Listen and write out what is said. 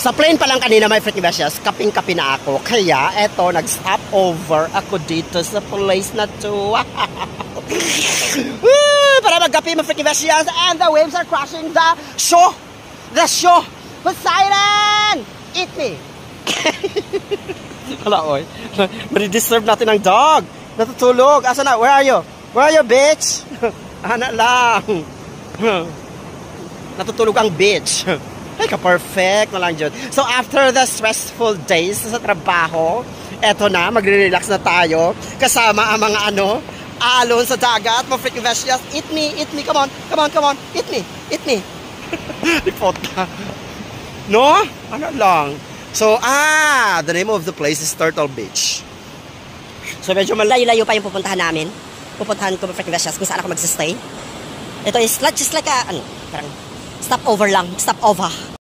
Sa plane pa lang kanina, my freaking besties, kaping-kapi na ako. Kaya, eto, nag-stop over ako dito sa place na to. Para mag-kapi, my freaking besties. And the waves are crashing the show. The show. Poseidon! Eat me. Hala, oy. Madi-disturb natin ang dog. Natutulog. Asa na? Where are you? Where are you, bitch? Ana lang. Natutulog ang bitch. Ay, ka-perfect na lang dyan. So, after the stressful days sa trabaho, eto na, magre-relax na tayo. Kasama ang mga alon sa dagat. Mga freaking besties. Eat me, come on, come on, come on. Eat me. Lipot na. No? Ano lang. So, the name of the place is Turtle Beach. So, medyo malayo-layo pa yung pupuntahan namin. Pupuntahan ko mga freaking besties kung saan ako magsistay. Ito is just like a, parang, stop over lang. Stop over.